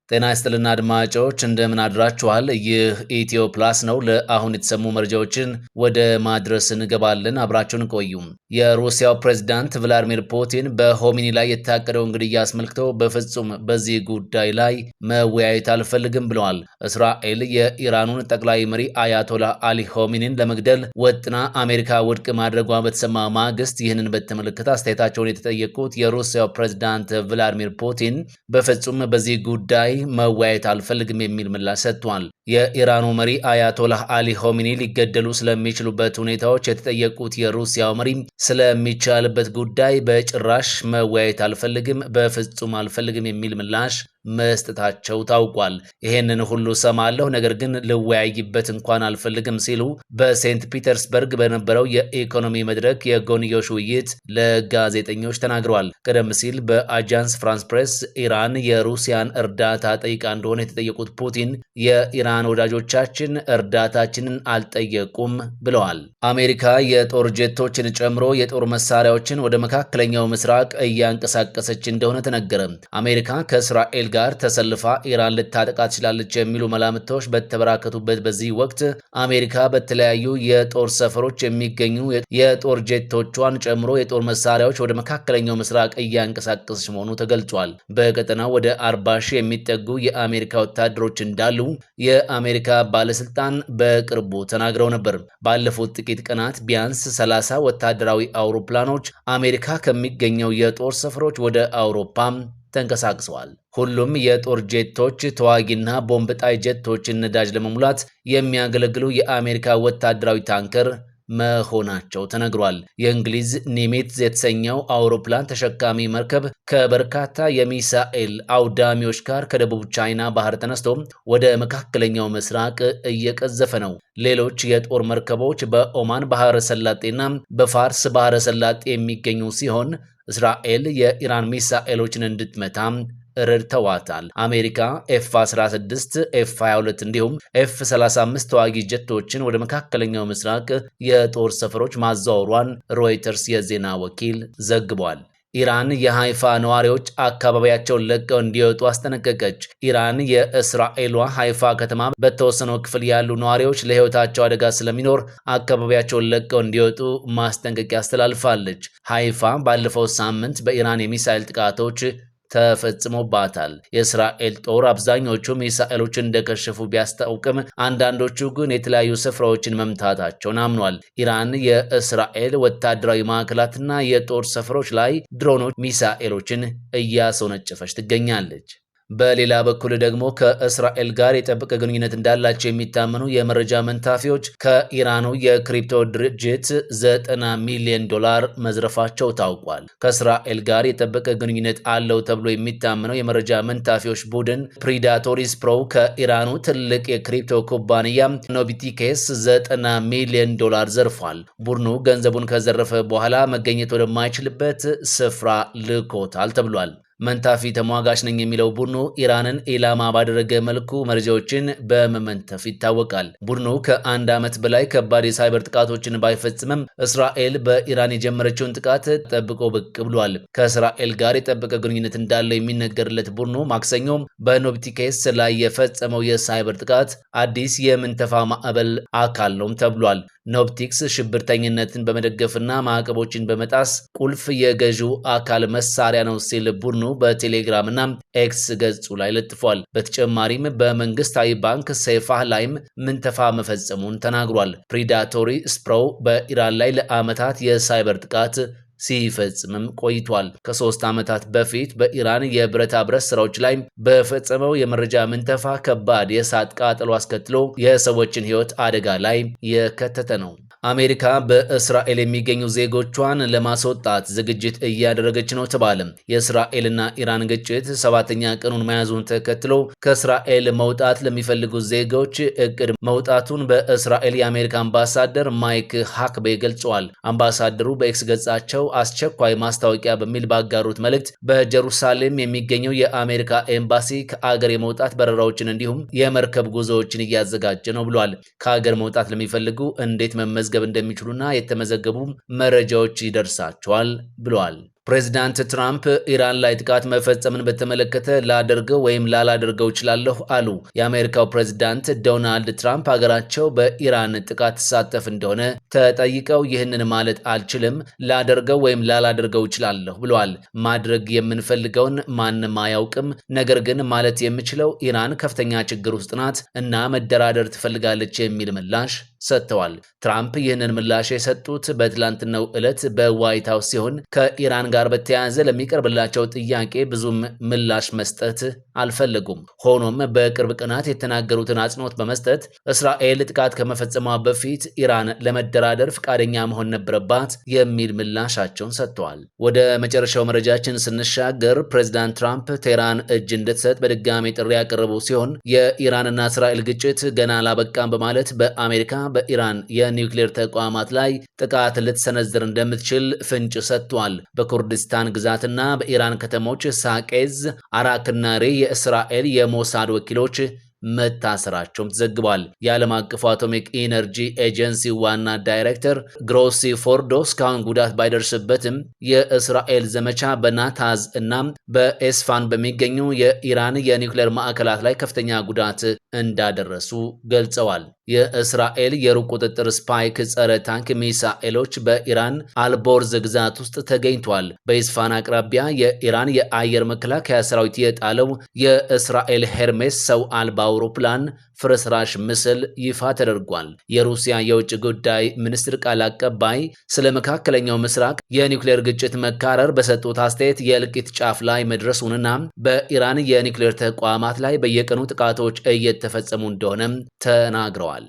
ጤና ይስጥልና አድማጮች እንደምን አድራችኋል? ይህ ኢትዮ ፕላስ ነው። ለአሁን የተሰሙ መረጃዎችን ወደ ማድረስ እንገባለን። አብራችሁን ቆዩ። የሩሲያው ፕሬዝዳንት ቭላዲሚር ፑቲን በሆሚኒ ላይ የታቀደውን ግድያ አስመልክተው በፍጹም በዚህ ጉዳይ ላይ መወያየት አልፈልግም ብለዋል። እስራኤል የኢራኑን ጠቅላይ መሪ አያቶላህ አሊ ሆሚኒን ለመግደል ወጥና አሜሪካ ውድቅ ማድረጓ በተሰማ ማግስት ይህንን በተመለከተ አስተያየታቸውን የተጠየቁት የሩሲያው ፕሬዝዳንት ቭላዲሚር ፑቲን በፍጹም በዚህ ጉዳይ መወያየት አልፈልግም የሚል ምላሽ ሰጥቷል። የኢራኑ መሪ አያቶላህ አሊ ሆሚኒ ሊገደሉ ስለሚችሉበት ሁኔታዎች የተጠየቁት የሩሲያው መሪ ስለሚቻልበት ጉዳይ በጭራሽ መወያየት አልፈልግም፣ በፍጹም አልፈልግም የሚል ምላሽ መስጠታቸው ታውቋል። ይሄንን ሁሉ ሰማለሁ፣ ነገር ግን ልወያይበት እንኳን አልፈልግም ሲሉ በሴንት ፒተርስበርግ በነበረው የኢኮኖሚ መድረክ የጎንዮሽ ውይይት ለጋዜጠኞች ተናግረዋል። ቀደም ሲል በአጃንስ ፍራንስ ፕሬስ ኢራን የሩሲያን እርዳታ ጠይቃ እንደሆነ የተጠየቁት ፑቲን የኢራን ወዳጆቻችን እርዳታችንን አልጠየቁም ብለዋል። አሜሪካ የጦር ጄቶችን ጨምሮ የጦር መሳሪያዎችን ወደ መካከለኛው ምስራቅ እያንቀሳቀሰች እንደሆነ ተነገረ። አሜሪካ ከእስራኤል ጋር ተሰልፋ ኢራን ልታጠቃ ትችላለች የሚሉ መላምቶች በተበራከቱበት በዚህ ወቅት አሜሪካ በተለያዩ የጦር ሰፈሮች የሚገኙ የጦር ጄቶቿን ጨምሮ የጦር መሳሪያዎች ወደ መካከለኛው ምስራቅ እያንቀሳቀሰች መሆኑ ተገልጿል። በቀጠናው ወደ 40 ሺህ የሚጠጉ የአሜሪካ ወታደሮች እንዳሉ የአሜሪካ ባለስልጣን በቅርቡ ተናግረው ነበር። ባለፉት ጥቂት ቀናት ቢያንስ 30 ወታደራዊ አውሮፕላኖች አሜሪካ ከሚገኘው የጦር ሰፈሮች ወደ አውሮፓ ተንቀሳቅሰዋል። ሁሉም የጦር ጄቶች ተዋጊና ቦምብ ጣይ ጄቶችን ነዳጅ ለመሙላት የሚያገለግሉ የአሜሪካ ወታደራዊ ታንከር መሆናቸው ተነግሯል። የእንግሊዝ ኒሚትዝ የተሰኘው አውሮፕላን ተሸካሚ መርከብ ከበርካታ የሚሳኤል አውዳሚዎች ጋር ከደቡብ ቻይና ባህር ተነስቶ ወደ መካከለኛው ምስራቅ እየቀዘፈ ነው። ሌሎች የጦር መርከቦች በኦማን ባህረ ሰላጤና በፋርስ ባህረ ሰላጤ የሚገኙ ሲሆን እስራኤል የኢራን ሚሳኤሎችን እንድትመታ ረድተዋታል። አሜሪካ ኤፍ-16፣ ኤፍ-22 እንዲሁም ኤፍ-35 ተዋጊ ጀቶችን ወደ መካከለኛው ምስራቅ የጦር ሰፈሮች ማዛወሯን ሮይተርስ የዜና ወኪል ዘግቧል። ኢራን የሃይፋ ነዋሪዎች አካባቢያቸውን ለቀው እንዲወጡ አስጠነቀቀች። ኢራን የእስራኤሏ ሃይፋ ከተማ በተወሰነው ክፍል ያሉ ነዋሪዎች ለሕይወታቸው አደጋ ስለሚኖር አካባቢያቸውን ለቀው እንዲወጡ ማስጠንቀቂያ አስተላልፋለች። ሃይፋ ባለፈው ሳምንት በኢራን የሚሳኤል ጥቃቶች ተፈጽሞባታል። የእስራኤል ጦር አብዛኞቹ ሚሳኤሎች እንደከሸፉ ቢያስታውቅም አንዳንዶቹ ግን የተለያዩ ስፍራዎችን መምታታቸውን አምኗል። ኢራን የእስራኤል ወታደራዊ ማዕከላትና የጦር ሰፈሮች ላይ ድሮኖች፣ ሚሳኤሎችን እያስወነጨፈች ትገኛለች። በሌላ በኩል ደግሞ ከእስራኤል ጋር የጠበቀ ግንኙነት እንዳላቸው የሚታመኑ የመረጃ መንታፊዎች ከኢራኑ የክሪፕቶ ድርጅት $90 ሚሊዮን መዝረፋቸው ታውቋል። ከእስራኤል ጋር የጠበቀ ግንኙነት አለው ተብሎ የሚታመነው የመረጃ መንታፊዎች ቡድን ፕሪዳቶሪስ ፕሮ ከኢራኑ ትልቅ የክሪፕቶ ኩባንያ ኖቢቲኬስ $90 ሚሊዮን ዘርፏል። ቡድኑ ገንዘቡን ከዘረፈ በኋላ መገኘት ወደማይችልበት ስፍራ ልኮታል ተብሏል። መንታፊ ተሟጋች ነኝ የሚለው ቡድኑ ኢራንን ኢላማ ባደረገ መልኩ መረጃዎችን በመመንተፍ ይታወቃል። ቡድኑ ከአንድ ዓመት በላይ ከባድ የሳይበር ጥቃቶችን ባይፈጽምም እስራኤል በኢራን የጀመረችውን ጥቃት ጠብቆ ብቅ ብሏል። ከእስራኤል ጋር የጠበቀ ግንኙነት እንዳለው የሚነገርለት ቡድኑ ማክሰኞ በኖቢቲኬስ ላይ የፈጸመው የሳይበር ጥቃት አዲስ የምንተፋ ማዕበል አካል ነው ተብሏል። ኖፕቲክስ ሽብርተኝነትን በመደገፍና ማዕቀቦችን በመጣስ ቁልፍ የገዢው አካል መሳሪያ ነው ሲል ቡድኑ በቴሌግራም እና ኤክስ ገጹ ላይ ለጥፏል። በተጨማሪም በመንግስታዊ ባንክ ሴፋህ ላይም ምንተፋ መፈጸሙን ተናግሯል። ፕሪዳቶሪ ስፕሮ በኢራን ላይ ለዓመታት የሳይበር ጥቃት ሲፈጽምም ቆይቷል። ከ3 ዓመታት በፊት በኢራን የብረታ ብረት ስራዎች ላይ በፈጸመው የመረጃ ምንተፋ ከባድ የእሳት ቃጠሎ አስከትሎ የሰዎችን ሕይወት አደጋ ላይ የከተተ ነው። አሜሪካ በእስራኤል የሚገኙ ዜጎቿን ለማስወጣት ዝግጅት እያደረገች ነው ተባለ። የእስራኤልና ኢራን ግጭት 7ኛ ቀኑን መያዙን ተከትሎ ከእስራኤል መውጣት ለሚፈልጉ ዜጎች እቅድ መውጣቱን በእስራኤል የአሜሪካ አምባሳደር ማይክ ሃክቤ ገልጸዋል። አምባሳደሩ በኤክስ ገጻቸው አስቸኳይ ማስታወቂያ በሚል ባጋሩት መልእክት በጀሩሳሌም የሚገኘው የአሜሪካ ኤምባሲ ከአገር የመውጣት በረራዎችን እንዲሁም የመርከብ ጉዞዎችን እያዘጋጀ ነው ብሏል። ከአገር መውጣት ለሚፈልጉ እንዴት መመዝገብ እንደሚችሉና የተመዘገቡ መረጃዎች ይደርሳቸዋል ብለዋል። ፕሬዚዳንት ትራምፕ ኢራን ላይ ጥቃት መፈጸምን በተመለከተ ላደርገው ወይም ላላደርገው እችላለሁ አሉ። የአሜሪካው ፕሬዚዳንት ዶናልድ ትራምፕ ሀገራቸው በኢራን ጥቃት ትሳተፍ እንደሆነ ተጠይቀው ይህንን ማለት አልችልም፣ ላደርገው ወይም ላላደርገው እችላለሁ ብለዋል። ማድረግ የምንፈልገውን ማንም አያውቅም፣ ነገር ግን ማለት የምችለው ኢራን ከፍተኛ ችግር ውስጥ ናት እና መደራደር ትፈልጋለች የሚል ምላሽ ሰጥተዋል። ትራምፕ ይህንን ምላሽ የሰጡት በትላንትናው ዕለት በዋይት ሀውስ ሲሆን ከኢራን ጋር በተያያዘ ለሚቀርብላቸው ጥያቄ ብዙም ምላሽ መስጠት አልፈለጉም። ሆኖም በቅርብ ቀናት የተናገሩትን አጽንኦት በመስጠት እስራኤል ጥቃት ከመፈጸሟ በፊት ኢራን ለመደራደር ፈቃደኛ መሆን ነበረባት የሚል ምላሻቸውን ሰጥተዋል። ወደ መጨረሻው መረጃችን ስንሻገር ፕሬዚዳንት ትራምፕ ቴህራን እጅ እንድትሰጥ በድጋሚ ጥሪ ያቀረቡ ሲሆን የኢራንና እስራኤል ግጭት ገና አላበቃም በማለት በአሜሪካ በኢራን የኒውክሌር ተቋማት ላይ ጥቃት ልትሰነዝር እንደምትችል ፍንጭ ሰጥቷል። በኩርዲስታን ግዛትና በኢራን ከተሞች ሳቄዝ፣ አራክና ሬ የእስራኤል የሞሳድ ወኪሎች መታሰራቸውም ተዘግቧል። የዓለም አቀፉ አቶሚክ ኢነርጂ ኤጀንሲ ዋና ዳይሬክተር ግሮሲ ፎርዶ እስካሁን ጉዳት ባይደርስበትም የእስራኤል ዘመቻ በናታዝ እና በኤስፋን በሚገኙ የኢራን የኒውክሌር ማዕከላት ላይ ከፍተኛ ጉዳት እንዳደረሱ ገልጸዋል። የእስራኤል የሩቅ ቁጥጥር ስፓይክ ጸረ ታንክ ሚሳኤሎች በኢራን አልቦርዝ ግዛት ውስጥ ተገኝቷል። በኢስፋን አቅራቢያ የኢራን የአየር መከላከያ ሰራዊት የጣለው የእስራኤል ሄርሜስ ሰው አልባ አውሮፕላን ፍርስራሽ ምስል ይፋ ተደርጓል። የሩሲያ የውጭ ጉዳይ ሚኒስትር ቃል አቀባይ ስለ መካከለኛው ምስራቅ የኒውክሌር ግጭት መካረር በሰጡት አስተያየት የእልቂት ጫፍ ላይ መድረሱንና በኢራን የኒውክሌር ተቋማት ላይ በየቀኑ ጥቃቶች እየተፈጸሙ እንደሆነም ተናግረዋል።